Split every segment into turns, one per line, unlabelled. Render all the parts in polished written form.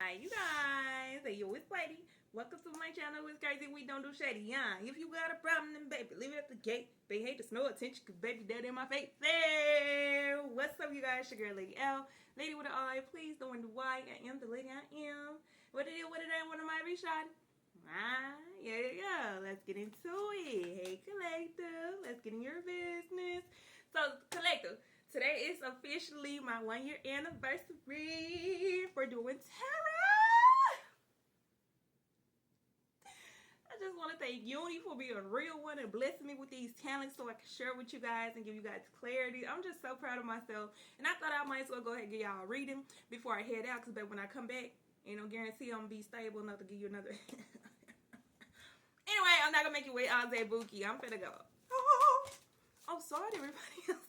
Hi, you guys. Hey, yo, it's Lady. Welcome to my channel. It's crazy. We don't do shady. Yeah. If you got a problem, then baby, leave it at the gate. They hate to no attention because baby dead in my face. Hey, what's up, you guys? Your girl, Lady L. Lady with an I. Please don't wonder why I am the lady I am. What it is, what it ain't, what am I reshot? Yeah. Let's get into it. Hey, collector. Let's get in your business. So, collector. Today is officially my 1-year anniversary for doing tarot. I just want to thank Uni for being a real one and blessing me with these talents so I can share with you guys and give you guys clarity. I'm just so proud of myself. And I thought I might as well go ahead and give y'all a reading before I head out, because when I come back, ain't no guarantee I'm going to be stable enough to give you another. Anyway, I'm not going to make you wait all day, Bookie. I'm finna go. Oh, sorry, everybody else.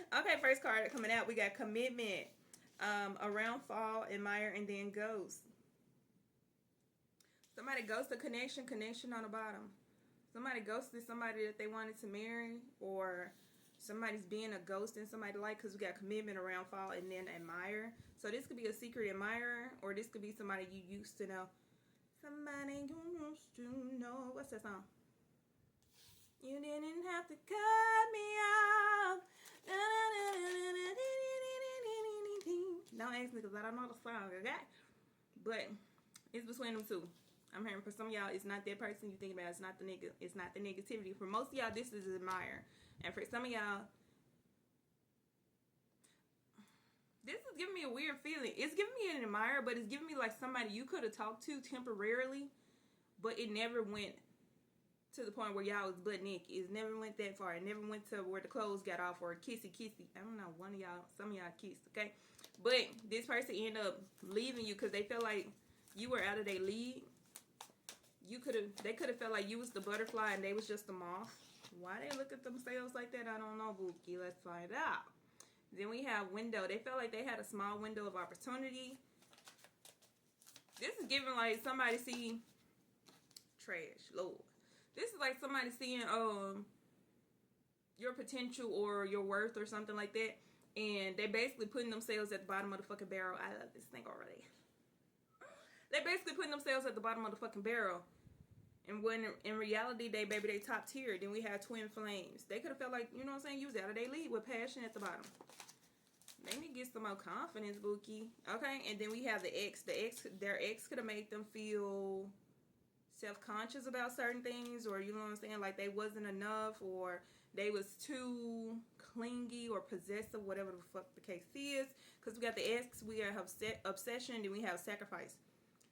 Okay, first card coming out. We got commitment, around fall, admire, and then ghost. Somebody ghosted connection on the bottom. Somebody ghosted somebody that they wanted to marry, or somebody's being a ghost and somebody like, because we got commitment, around fall, and then admire. So this could be a secret admirer, or this could be somebody you used to know. Somebody you used to know. What's that song? You didn't have to cut me off. Don't ask me because I don't know the song, okay? But it's between them two. I'm hearing for some of y'all, it's not that person you think about. It's not the nigga. It's not the negativity. For most of y'all, this is admire. And for some of y'all, this is giving me a weird feeling. It's giving me an admirer, but it's giving me like somebody you could have talked to temporarily, but it never went to the point where y'all was butt naked. It never went that far. It never went to where the clothes got off or kissy. I don't know, one of y'all, some of y'all kissed, okay? But this person ended up leaving you because they felt like you were out of their league. They could have felt like you was the butterfly and they was just the moth. Why they look at themselves like that, I don't know, Bookie. Let's find out. Then we have window. They felt like they had a small window of opportunity. This is giving like somebody see trash, Lord. This is like somebody seeing your potential or your worth or something like that, and they basically putting themselves at the bottom of the fucking barrel. I love this thing already. They basically putting themselves at the bottom of the fucking barrel, and when in reality they top tier. Then we have twin flames. They could have felt like, you know what I'm saying, you was out of their league with passion at the bottom. They need to get some more confidence, Bookie. Okay, and then we have the ex. Their ex could have made them feel self-conscious about certain things, or you know what I'm saying, like they wasn't enough, or they was too clingy or possessive, whatever the fuck the case is. Because we got the ex, we have obsession, then we have sacrifice.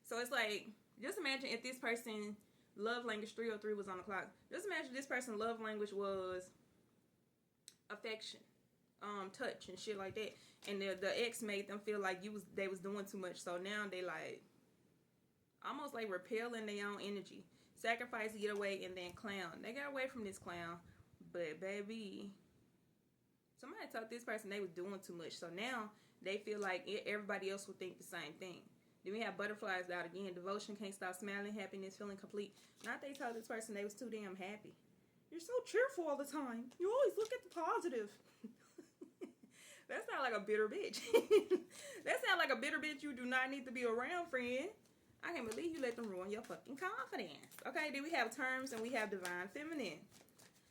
So it's like, just imagine if this person love language 303 was on the clock. Just imagine this person love language was affection, touch and shit like that, and the ex made them feel like they was doing too much. So now they like almost like repelling their own energy. Sacrifice, get away, and then clown. They got away from this clown, but baby, somebody told this person they was doing too much. So now they feel like everybody else would think the same thing. Then we have butterflies out again. Devotion, can't stop smiling, happiness, feeling complete. Not they told this person they was too damn happy. You're so cheerful all the time. You always look at the positive. That sounds like a bitter bitch. That sounds like a bitter bitch you do not need to be around, friend. I can't believe you let them ruin your fucking confidence. Okay, then we have terms and we have divine feminine.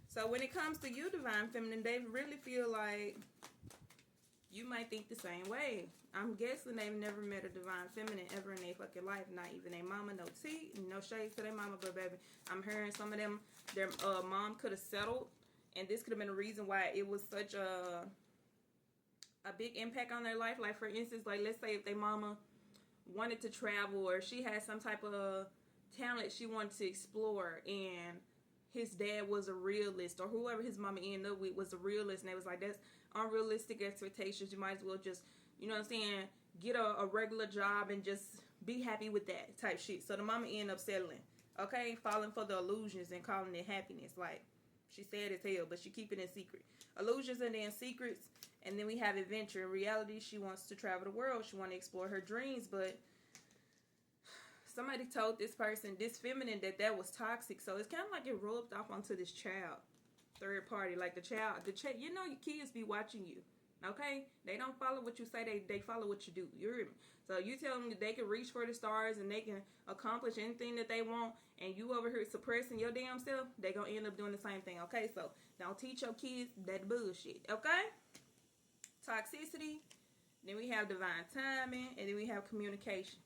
So when it comes to you, divine feminine, they really feel like you might think the same way. I'm guessing they've never met a divine feminine ever in their fucking life. Not even their mama, no tea, no shade to their mama, but baby, I'm hearing some of them, their mom could have settled. And this could have been a reason why it was such a big impact on their life. Like for instance, like let's say if their mama wanted to travel, or she had some type of talent she wanted to explore, and his dad was a realist, or whoever his mama ended up with was a realist, and they was like, that's unrealistic expectations, you might as well just, you know what I'm saying, get a regular job and just be happy with that type shit. So the mama ended up settling, okay, falling for the illusions and calling it happiness. Like she said as hell, but she keep it in secret. Illusions and then secrets. And then we have adventure. In reality, she wants to travel the world. She wants to explore her dreams. But somebody told this person, this feminine, that was toxic. So it's kind of like it rubbed off onto this child. Third party. Like the child, you know your kids be watching you. Okay? They don't follow what you say, they follow what you do. You hear me? So you tell them that they can reach for the stars and they can accomplish anything that they want, and you over here suppressing your damn self, they gonna end up doing the same thing. Okay? So don't teach your kids that bullshit. Okay? Toxicity. Then we have divine timing, and then we have communication.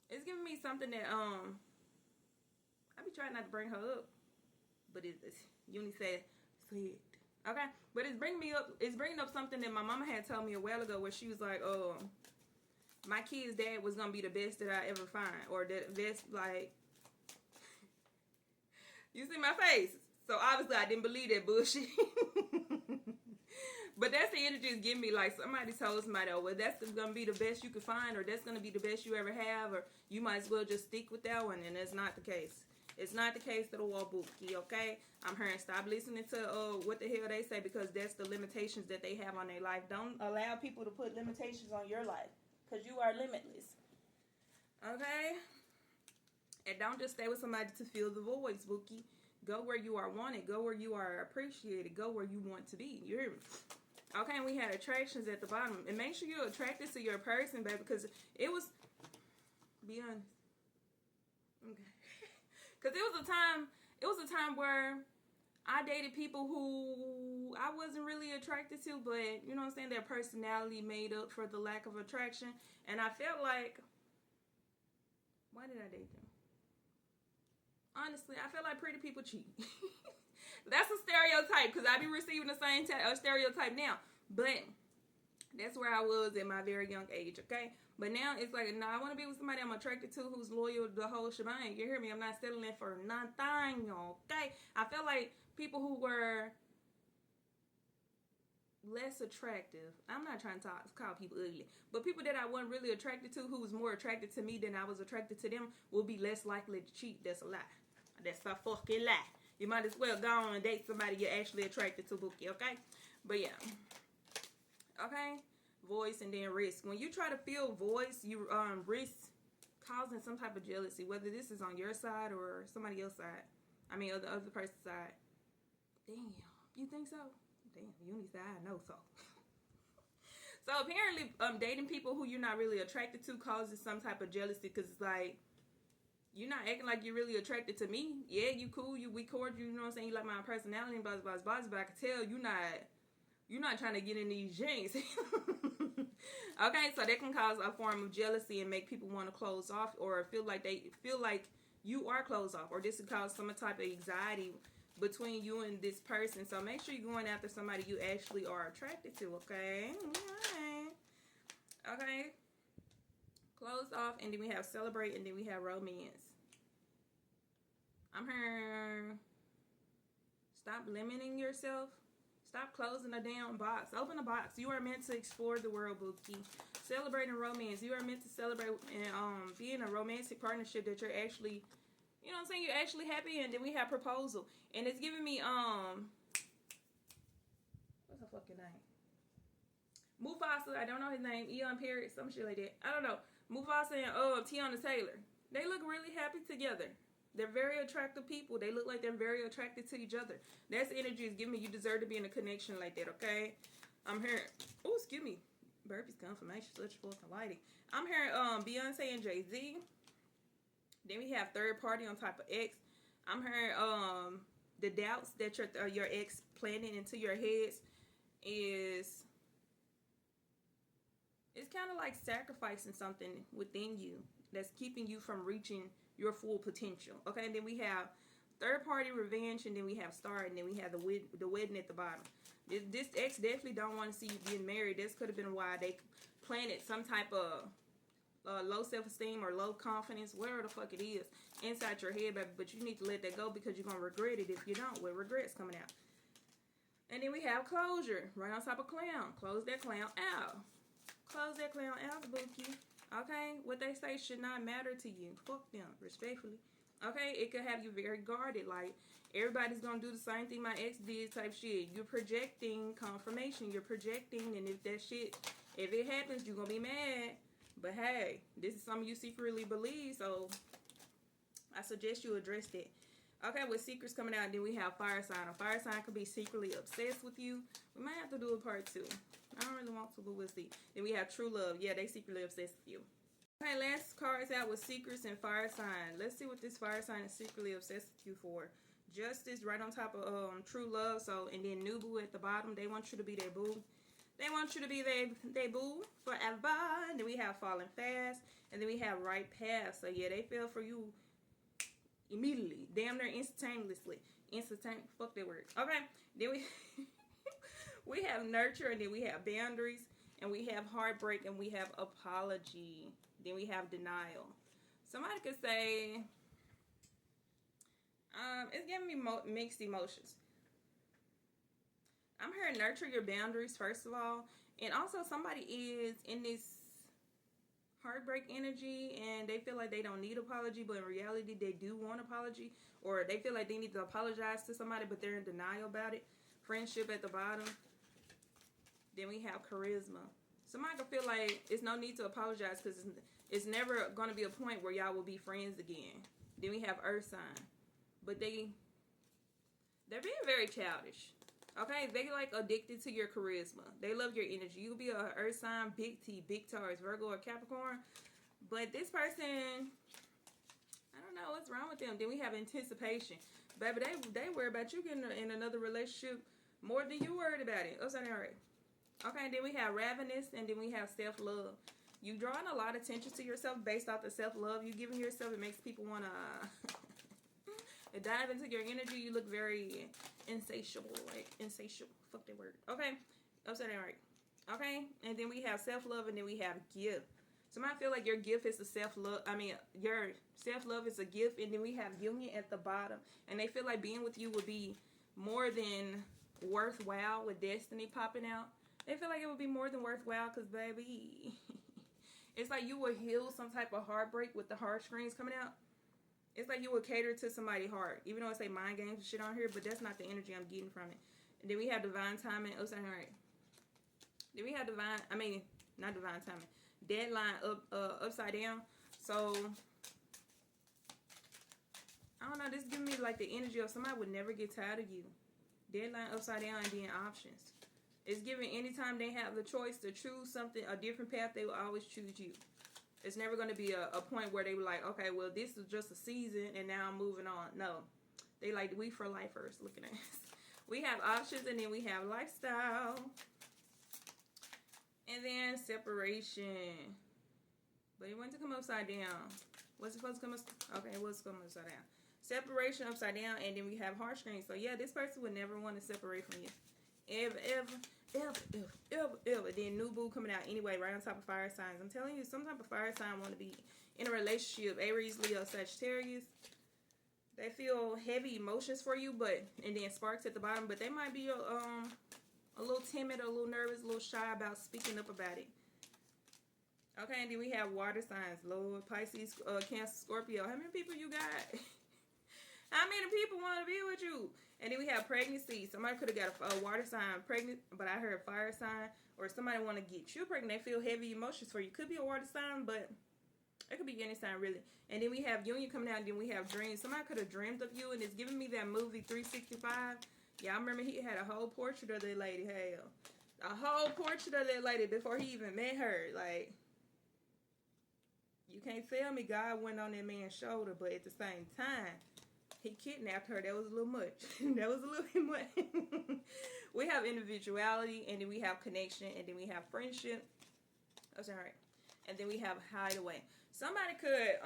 It's giving me something that I be trying not to bring her up, but it's Uni said it. Okay, but it's bringing up something that my mama had told me a while ago, where she was like, my kid's dad was gonna be the best that I ever find, or the best, like, you see my face. So obviously I didn't believe that bullshit. But that's the energy it's giving me. Like, somebody told somebody, oh, well, that's going to be the best you can find, or that's going to be the best you ever have, or you might as well just stick with that one. And that's not the case. It's not the case to the Wabuki, okay? I'm hearing stop listening to what the hell they say, because that's the limitations that they have on their life. Don't allow people to put limitations on your life, because you are limitless. Okay? And don't just stay with somebody to fill the void, Spooky. Go where you are wanted. Go where you are appreciated. Go where you want to be. You hear me? Okay, and we had attractions at the bottom. And make sure you're attracted to your person, baby, because it was, be honest. Okay. Because it was a time where I dated people who I wasn't really attracted to, but, you know what I'm saying, their personality made up for the lack of attraction. And I felt like, why did I date them? Honestly, I feel like pretty people cheat. That's a stereotype, because I be receiving the same stereotype now. But that's where I was at my very young age, okay? But now it's like, no, I want to be with somebody I'm attracted to, who's loyal to the whole shebang. You hear me? I'm not settling for nothing, okay? I feel like people who were less attractive, I'm not trying to call people ugly, but people that I wasn't really attracted to, who was more attracted to me than I was attracted to them, will be less likely to cheat. That's a lie. That's a fucking lie. You might as well go on and date somebody you're actually attracted to, Bookie, okay? But yeah. Okay? Voice and then risk. When you try to fill voice, you risk causing some type of jealousy, whether this is on your side or somebody else's side. I mean, the other person's side. Damn. You think so? Damn, Uni said, I know so. So apparently, dating people who you're not really attracted to causes some type of jealousy, because it's like, you're not acting like you're really attracted to me. Yeah, you cool, we cordial, you know what I'm saying? You like my personality and blah, blah, blah, blah, but I can tell you're not trying to get in these jeans. Okay, so that can cause a form of jealousy and make people want to close off, or feel like you are closed off, or this can cause some type of anxiety between you and this person. So make sure you're going after somebody you actually are attracted to, okay? Okay. Close off, and then we have celebrate, and then we have romance. I'm here. Stop limiting yourself. Stop closing a damn box. Open a box. You are meant to explore the world, Bookie. Celebrating romance. You are meant to celebrate and be in a romantic partnership that you're actually, you know what I'm saying, you're actually happy. And then we have proposal. And it's giving me, what's her fucking name? Mufasa, I don't know his name. Eon Parrot, some shit like that. I don't know. Mufasa and Tiana Taylor. They look really happy together. They're very attractive people. They look like they're very attracted to each other. That's the energy is giving me. You deserve to be in a connection like that, okay? I'm hearing, oh, excuse me. Burpees confirmation, such fucking lighting. I'm hearing Beyonce and Jay-Z. Then we have third party on top of X. I'm hearing the doubts that your ex planted into your heads is, it's kind of like sacrificing something within you that's keeping you from reaching your full potential. Okay, and then we have third party revenge, and then we have star, and then we have the wedding at the bottom. This ex definitely don't want to see you getting married. This could have been why they planted some type of low self-esteem or low confidence, whatever the fuck it is, inside your head, baby. But you need to let that go, because you're going to regret it if you don't, with regrets coming out. And then we have closure, right on top of clown. Close that clown out. Close that clown out, Bookie. Okay? What they say should not matter to you. Fuck them, respectfully. Okay? It could have you very guarded. Like, everybody's going to do the same thing my ex did type shit. You're projecting confirmation. You're projecting, and if it happens, you're going to be mad. But hey, this is something you secretly believe, so I suggest you address that. Okay, with secrets coming out, then we have fire sign. A fire sign could be secretly obsessed with you. We might have to do a part 2. I don't really want to, but we'll see. Then we have true love. Yeah, they secretly obsessed with you. Okay, last cards out with secrets and fire sign. Let's see what this fire sign is secretly obsessed with you for. Justice right on top of true love. So, and then new boo at the bottom. They want you to be their boo. They want you to be their boo forever. And then we have falling fast. And then we have right path. So, yeah, they fell for you immediately, damn near instantaneously. Fuck that word. Okay, then we have nurture, and then we have boundaries, and we have heartbreak, and we have apology. Then we have denial. Somebody could say, it's giving me mixed emotions. I'm here to nurture your boundaries first of all, and also somebody is in this heartbreak energy and they feel like they don't need apology, but in reality they do want apology, or they feel like they need to apologize to somebody but they're in denial about it. Friendship at the bottom. Then we have charisma. Somebody can feel like it's no need to apologize because it's never going to be a point where y'all will be friends again. Then we have earth sign, but they're being very childish. Okay, they like addicted to your charisma. They love your energy. You could be a earth sign, big T, big Taurus, Virgo, or Capricorn. But this person, I don't know what's wrong with them. Then we have anticipation. Baby, they worry about you getting in another relationship more than you worried about it. Upside down right. Okay, then we have ravenous, and then we have self-love. You drawing a lot of attention to yourself based off the self-love you giving yourself. It makes people want to dive into your energy. You look very insatiable, like insatiable. Fuck that word. Okay, upside down right. Okay, and then we have self-love, and then we have gift. Somebody feel like your gift is a self-love. I mean, your self-love is a gift, and then we have union at the bottom, and they feel like being with you would be more than worthwhile with destiny popping out. They feel like it would be more than worthwhile because, baby, it's like you would heal some type of heartbreak with the heartstrings coming out. It's like you would cater to somebody's heart. Even though I say mind games and shit on here, but that's not the energy I'm getting from it. And then we have divine timing. Upside down right. Then we have not divine timing. Deadline upside down. So, I don't know. This is giving me like the energy of somebody would never get tired of you. Deadline upside down, and then options. It's giving anytime they have the choice to choose something, a different path, they will always choose you. It's never going to be a point where they were like, okay, well, this is just a season and now I'm moving on. No. They like, we for lifers looking at us. We have options, and then we have lifestyle. And then separation. But it went to come upside down. What's it supposed to come upside? Okay, it was coming upside down. Separation upside down, and then we have heartstrings. So yeah, this person would never want to separate from you. Ever. Then new boo coming out anyway, right on top of fire signs. I'm telling you, some type of fire sign want to be in a relationship. Aries, Leo, Sagittarius. They feel heavy emotions for you, and then sparks at the bottom, but they might be a little timid, a little nervous, a little shy about speaking up about it. Okay, and then we have water signs. Lord, Pisces, Cancer, Scorpio. How many people you got? How many people want to be with you? And then we have pregnancy. Somebody could have got a water sign pregnant, but I heard fire sign. Or somebody want to get you pregnant. They feel heavy emotions for you. Could be a water sign, but it could be any sign, really. And then we have union coming out, and then we have dreams. Somebody could have dreamed of you, and it's giving me that movie 365. Yeah, I remember he had a whole portrait of that lady. Hell, a whole portrait of that lady before he even met her. Like, you can't tell me God went on that man's shoulder, but at the same time, he kidnapped her. That was a little much. That was a little bit much. We have individuality, and then we have connection, and then we have friendship. That's all right. And then we have hideaway. Somebody could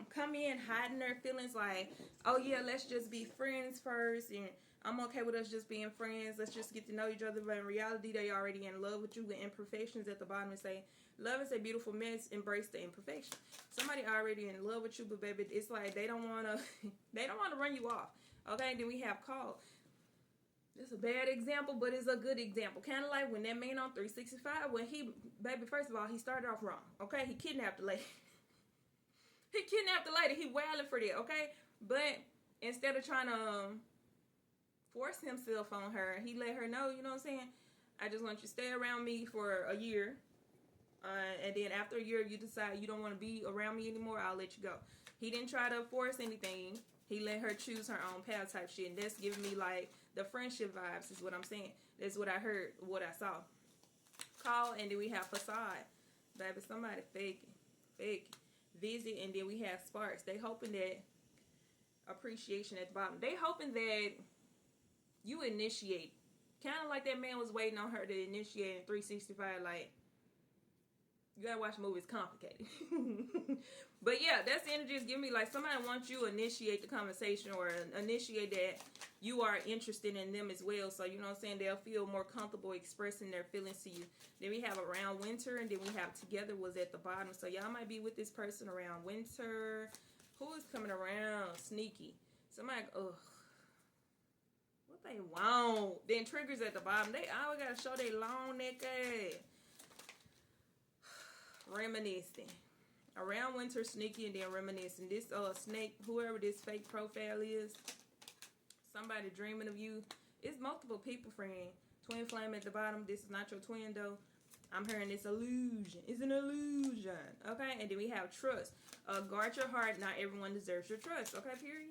come in hiding their feelings like, oh yeah, let's just be friends first, and I'm okay with us just being friends. Let's just get to know each other. But in reality, they already in love with you with imperfections at the bottom and say, love is a beautiful mess. Embrace the imperfection. Somebody already in love with you, but baby, it's like they don't want to run you off. Okay, then we have call. It's a bad example, but it's a good example. Kind of like when that man on 365, when baby, first of all, he started off wrong. Okay, he kidnapped the lady. He kidnapped the lady. He wailing for that. Okay, but instead of trying to force himself on her, he let her know, you know what I'm saying? I just want you to stay around me for a year. And then after a year, you decide you don't want to be around me anymore, I'll let you go. He didn't try to force anything. He let her choose her own path type shit. And that's giving me like the friendship vibes is what I'm saying. That's what I heard, what I saw. Call, and then we have facade. Baby, somebody faking. Fake. Visit, and then we have sparks. They hoping that appreciation at the bottom. They hoping that you initiate. Kind of like that man was waiting on her to initiate in 365. Like, you gotta watch movies complicated. But yeah, that's the energy it's giving me. Like, somebody wants you to initiate the conversation or initiate that you are interested in them as well. So, you know what I'm saying? They'll feel more comfortable expressing their feelings to you. Then we have around winter, and then we have together was at the bottom. So, y'all might be with this person around winter. Who is coming around? Sneaky. Somebody, ugh. What they want? Then triggers at the bottom. They always gotta show their long neck ass. Reminiscing. Around winter, sneaky, and then reminiscing. This snake, whoever this fake profile is, somebody dreaming of you. It's multiple people, friend. Twin flame at the bottom. This is not your twin, though. I'm hearing this illusion. It's an illusion. Okay? And then we have trust. Guard your heart. Not everyone deserves your trust. Okay? Period.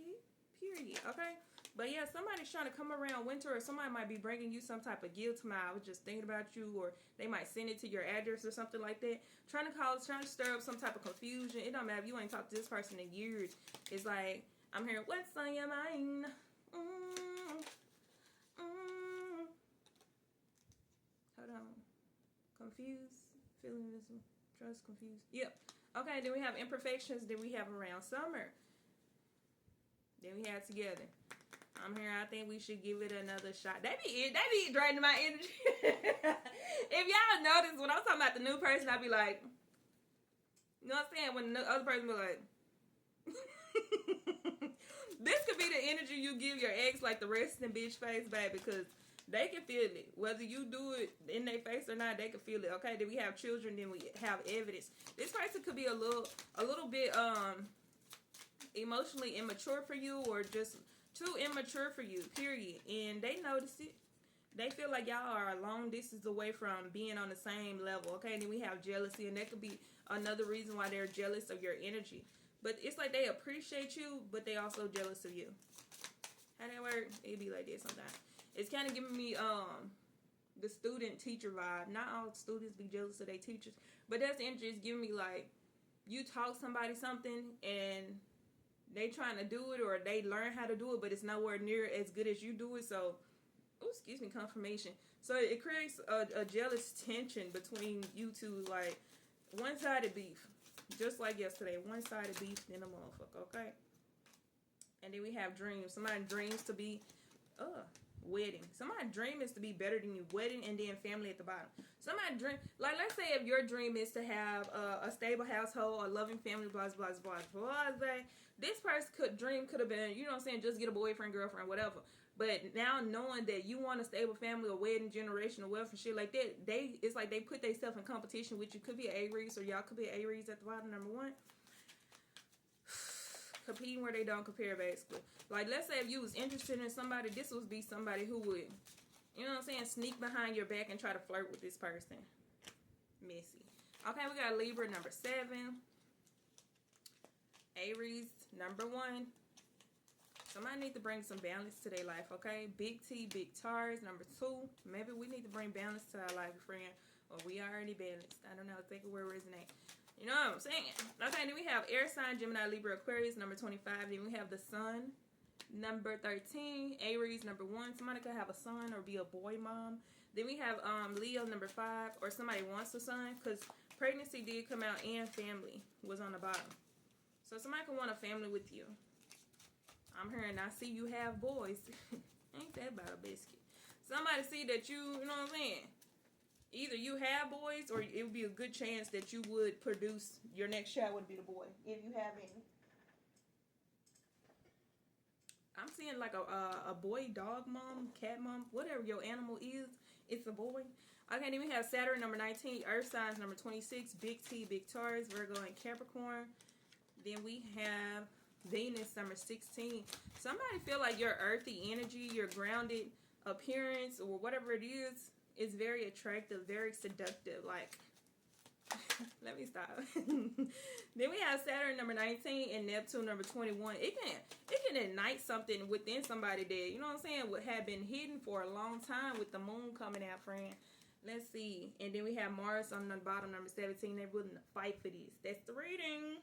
Period. Okay? But yeah, somebody's trying to come around winter, or somebody might be bringing you some type of gift. I was just thinking about you, or they might send it to your address or something like that. Trying to stir up some type of confusion. It don't matter if you ain't talked to this person in years. It's like, I'm hearing, what's on your mind? Hold on. Confused, feeling invisible, trust, confused. Yep. Okay, then we have imperfections. Then we have around summer. Then we have together. I'm here. I think we should give it another shot. They be draining my energy. If y'all notice, when I'm talking about the new person, I be like, you know what I'm saying? When the other person be like, this could be the energy you give your ex, like the resting bitch face, baby, because they can feel it. Whether you do it in their face or not, they can feel it. Okay, then we have children, then we have evidence. This person could be a little bit emotionally immature for you, or just too immature for you, period. And they notice it. They feel like y'all are a long distance away from being on the same level. Okay, and then we have jealousy, and that could be another reason why they're jealous of your energy. But it's like they appreciate you, but they also jealous of you. How that work? It be like this sometimes. It's kind of giving me the student-teacher vibe. Not all students be jealous of their teachers, but that's the energy. It's giving me like, you taught somebody something, and they trying to do it, or they learn how to do it, but it's nowhere near as good as you do it. So, confirmation. So it creates a jealous tension between you two, like one-sided beef. Just like yesterday, one-sided beef in a motherfucker, okay? And then we have dreams. Somebody dreams to be, wedding. Somebody's dream is to be better than you. Wedding, and then family at the bottom. Somebody dream, like, let's say if your dream is to have a stable household, a loving family, blah, blah, blah, blah, blah. This person could have been, you know what I'm saying, just get a boyfriend, girlfriend, whatever. But now knowing that you want a stable family, or wedding, generational wealth, and shit like that, it's like they put themselves in competition with you. Could be an Aries, or y'all could be Aries at the bottom, number one. Competing where they don't compare, basically. Like, let's say if you was interested in somebody, this would be somebody who would, you know what I'm saying, sneak behind your back and try to flirt with this person. Messy. Okay, we got Libra, number 7. Aries, number 1. Somebody need to bring some balance to their life, okay? Big T, big Taurus, number 2. Maybe we need to bring balance to our life, friend. Or we already balanced. I don't know. Think of where it resonate. You know what I'm saying? Okay, then we have air sign, Gemini, Libra, Aquarius, number 25. Then we have the sun, number 13. Aries, number 1. Somebody could have a son or be a boy mom. Then we have Leo, number 5. Or somebody wants a son, because pregnancy did come out and family was on the bottom. So somebody could want a family with you. I'm hearing, I see you have boys. Ain't that about a biscuit? Somebody see that you know what I'm saying? Either you have boys, or it would be a good chance that you would produce, your next child would be the boy, if you have any. I'm seeing like a boy, dog mom, cat mom, whatever your animal is, it's a boy. Okay, then we have Saturn, number 19, Earth signs, number 26, Big T, big Taurus, Virgo, and Capricorn. Then we have Venus, number 16. Somebody feel like your earthy energy, your grounded appearance, or whatever it is very attractive, very seductive. Like, Let me stop. Then we have Saturn number 19 and Neptune number 21. It can ignite something within somebody that, you know what I'm saying, would have been hidden for a long time with the moon coming out, friend. Let's see. And then we have Mars on the bottom, number 17. They're willing to fight for this. That's the reading.